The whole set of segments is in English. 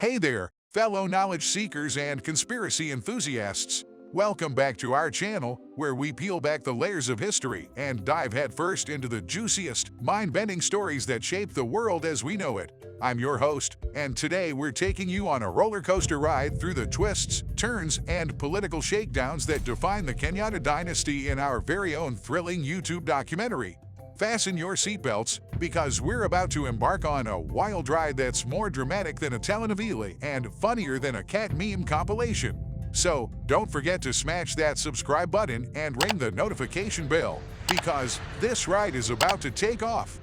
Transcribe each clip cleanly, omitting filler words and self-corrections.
Hey there, fellow knowledge seekers and conspiracy enthusiasts. Welcome back to our channel, where we peel back the layers of history and dive headfirst into the juiciest, mind-bending stories that shape the world as we know it. I'm your host, and today we're taking you on a roller coaster ride through the twists, turns, and political shakedowns that define the Kenyatta Dynasty in our very own thrilling YouTube documentary. Fasten your seatbelts, because we're about to embark on a wild ride that's more dramatic than a telenovela and funnier than a cat meme compilation. So, don't forget to smash that subscribe button and ring the notification bell, because this ride is about to take off.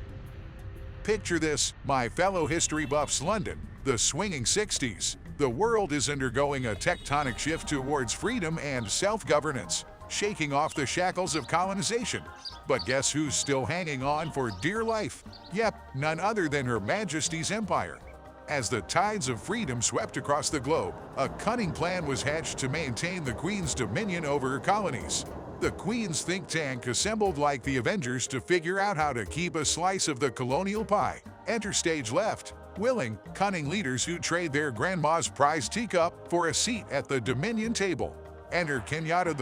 Picture this, my fellow history buffs. London, the swinging 60s. The world is undergoing a tectonic shift towards freedom and self-governance, shaking off the shackles of colonization. But guess who's still hanging on for dear life? Yep, none other than Her Majesty's Empire. As the tides of freedom swept across the globe, a cunning plan was hatched to maintain the Queen's dominion over her colonies. The Queen's think tank assembled like the Avengers to figure out how to keep a slice of the colonial pie. Enter stage left, willing, cunning leaders who trade their grandma's prized teacup for a seat at the Dominion table. Enter Kenyatta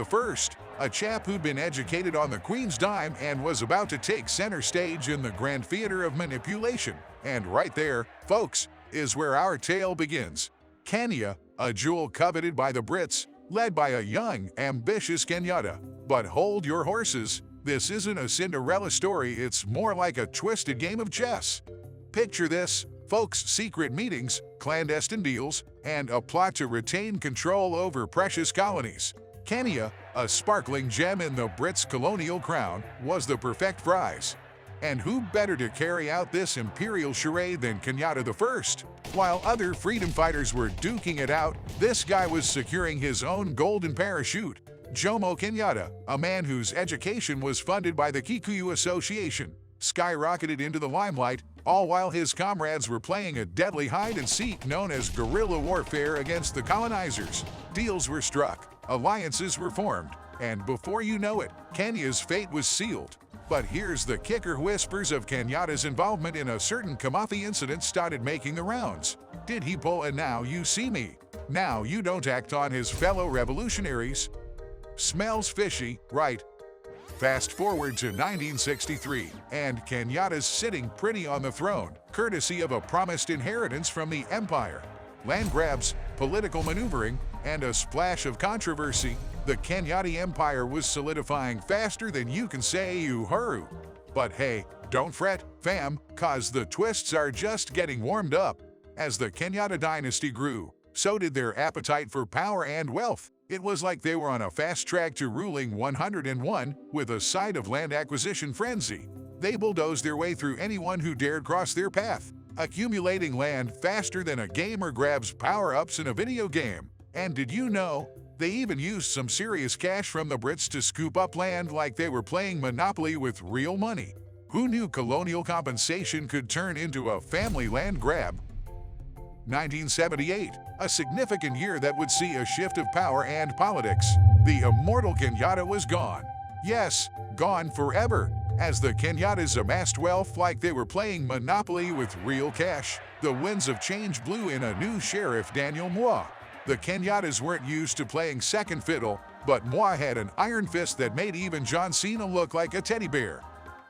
I, a chap who'd been educated on the Queen's dime and was about to take center stage in the grand theater of manipulation. And right there, folks, is where our tale begins. Kenya, a jewel coveted by the Brits, led by a young, ambitious Kenyatta. But hold your horses, this isn't a Cinderella story, it's more like a twisted game of chess. Picture this, folks: secret meetings, clandestine deals, and a plot to retain control over precious colonies. Kenya, a sparkling gem in the Brits' colonial crown, was the perfect prize. And who better to carry out this imperial charade than Kenyatta I? While other freedom fighters were duking it out, this guy was securing his own golden parachute. Jomo Kenyatta, a man whose education was funded by the Kikuyu Association, skyrocketed into the limelight, all while his comrades were playing a deadly hide-and-seek known as guerrilla warfare against the colonizers. Deals were struck, alliances were formed, and before you know it, Kenya's fate was sealed. But here's the kicker: whispers of Kenyatta's involvement in a certain Kamathi incident started making the rounds. Did he pull a "now you see me, now you don't" act on his fellow revolutionaries? Smells fishy, right? Fast forward to 1963, and Kenyatta's sitting pretty on the throne, courtesy of a promised inheritance from the empire. Land grabs, political maneuvering, and a splash of controversy, the Kenyatta Empire was solidifying faster than you can say "uhuru." But hey, don't fret, fam, cause the twists are just getting warmed up. As the Kenyatta Dynasty grew, so did their appetite for power and wealth. It was like they were on a fast track to ruling 101, with a side of land acquisition frenzy. They bulldozed their way through anyone who dared cross their path, accumulating land faster than a gamer grabs power-ups in a video game. And did you know, they even used some serious cash from the Brits to scoop up land like they were playing Monopoly with real money? Who knew colonial compensation could turn into a family land grab? 1978, a significant year that would see a shift of power and politics. The immortal Kenyatta was gone. Yes, gone forever. As the Kenyattas amassed wealth like they were playing Monopoly with real cash, the winds of change blew in a new sheriff, Daniel Moi. The Kenyattas weren't used to playing second fiddle, but Moi had an iron fist that made even John Cena look like a teddy bear.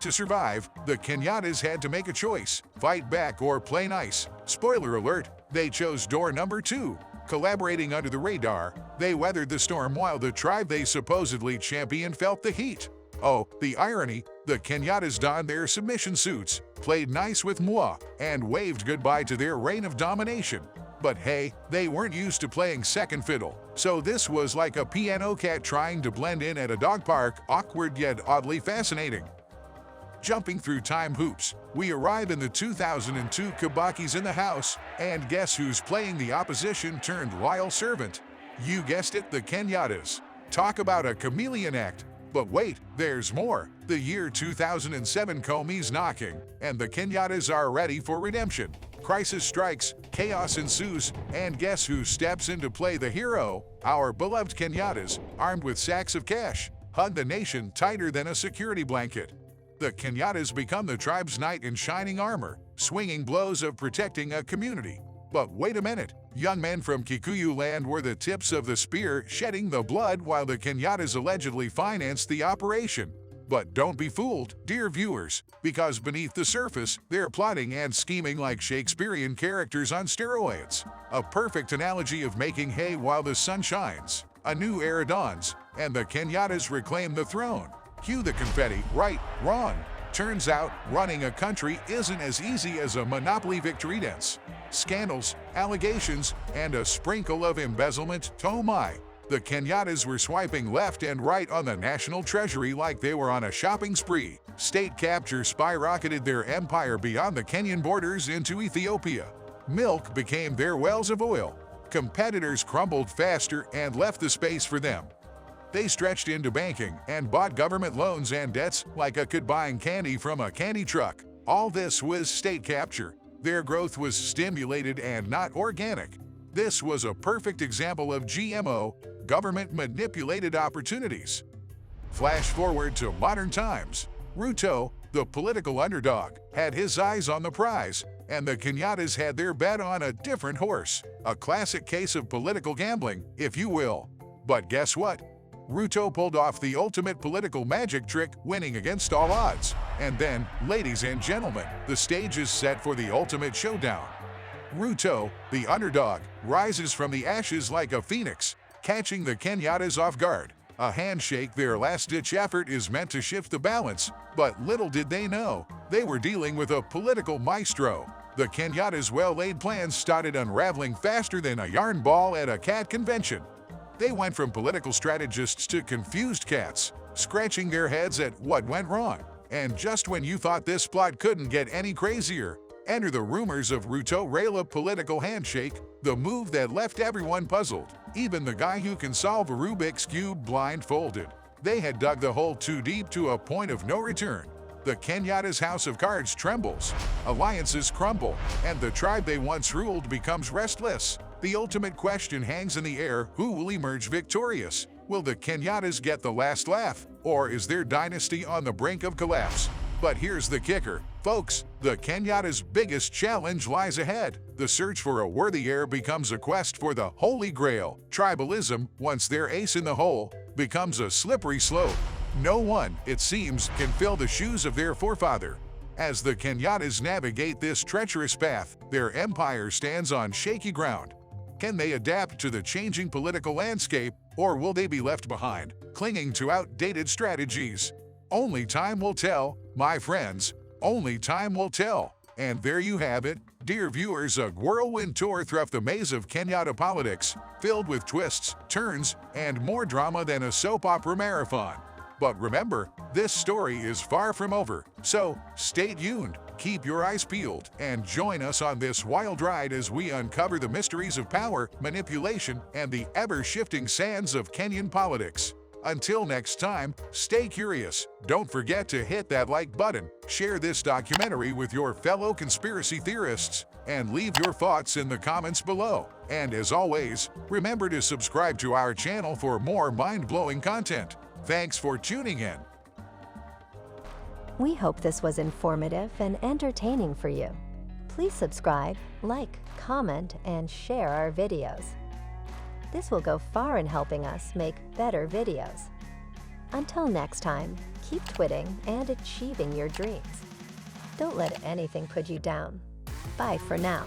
To survive, the Kenyattas had to make a choice: fight back or play nice. Spoiler alert, they chose door number 2. Collaborating under the radar, they weathered the storm while the tribe they supposedly championed felt the heat. Oh, the irony, the Kenyattas donned their submission suits, played nice with Moi, and waved goodbye to their reign of domination. But hey, they weren't used to playing second fiddle, so this was like a piano cat trying to blend in at a dog park, awkward yet oddly fascinating. Jumping through time hoops, we arrive in the 2002 Kibaki's in the house, and guess who's playing the opposition turned loyal servant? You guessed it, the Kenyattas. Talk about a chameleon act. But wait, there's more. The year 2007 Comey's knocking, and the Kenyattas are ready for redemption. Crisis strikes, chaos ensues, and guess who steps in to play the hero? Our beloved Kenyattas, armed with sacks of cash, hug the nation tighter than a security blanket. The Kenyattas become the tribe's knight in shining armor, swinging blows of protecting a community. But wait a minute, young men from Kikuyu land were the tips of the spear, shedding the blood while the Kenyatas allegedly financed the operation. But don't be fooled, dear viewers, because beneath the surface, they're plotting and scheming like Shakespearean characters on steroids. A perfect analogy of making hay while the sun shines. A new era dawns, and the Kenyatas reclaim the throne. Cue the confetti, right, wrong. Turns out, running a country isn't as easy as a Monopoly victory dance. Scandals, allegations, and a sprinkle of embezzlement, oh my. The Kenyatas were swiping left and right on the national treasury like they were on a shopping spree. State capture skyrocketed their empire beyond the Kenyan borders into Ethiopia. Milk became their wells of oil. Competitors crumbled faster and left the space for them. They stretched into banking and bought government loans and debts like a kid buying candy from a candy truck. All this was state capture. Their growth was stimulated and not organic. This was a perfect example of GMO, government-manipulated opportunities. Flash forward to modern times. Ruto, the political underdog, had his eyes on the prize, and the Kenyatas had their bet on a different horse. A classic case of political gambling, if you will. But guess what? Ruto pulled off the ultimate political magic trick, winning against all odds. And then, ladies and gentlemen, the stage is set for the ultimate showdown. Ruto, the underdog, rises from the ashes like a phoenix, catching the Kenyatas off guard. A handshake, their last-ditch effort, is meant to shift the balance, but little did they know, they were dealing with a political maestro. The Kenyatas' well-laid plans started unraveling faster than a yarn ball at a cat convention. They went from political strategists to confused cats, scratching their heads at what went wrong. And just when you thought this plot couldn't get any crazier, enter the rumors of Ruto-Raila political handshake, the move that left everyone puzzled, even the guy who can solve a Rubik's Cube blindfolded. They had dug the hole too deep to a point of no return. The Kenyatas' house of cards trembles, alliances crumble, and the tribe they once ruled becomes restless. The ultimate question hangs in the air: who will emerge victorious? Will the Kenyatas get the last laugh, or is their dynasty on the brink of collapse? But here's the kicker, folks, the Kenyatas' biggest challenge lies ahead. The search for a worthy heir becomes a quest for the Holy Grail. Tribalism, once their ace in the hole, becomes a slippery slope. No one, it seems, can fill the shoes of their forefather. As the Kenyatas navigate this treacherous path, their empire stands on shaky ground. Can they adapt to the changing political landscape, or will they be left behind, clinging to outdated strategies? Only time will tell, my friends. Only time will tell. And there you have it, dear viewers, a whirlwind tour through the maze of Kenyatta politics, filled with twists, turns, and more drama than a soap opera marathon. But remember, this story is far from over, so stay tuned, keep your eyes peeled, and join us on this wild ride as we uncover the mysteries of power, manipulation, and the ever-shifting sands of Kenyan politics. Until next time, stay curious. Don't forget to hit that like button, share this documentary with your fellow conspiracy theorists, and leave your thoughts in the comments below. And as always, remember to subscribe to our channel for more mind-blowing content. Thanks for tuning in. We hope this was informative and entertaining for you. Please subscribe, like, comment, and share our videos. This will go far in helping us make better videos. Until next time, keep twitting and achieving your dreams. Don't let anything put you down. Bye for now.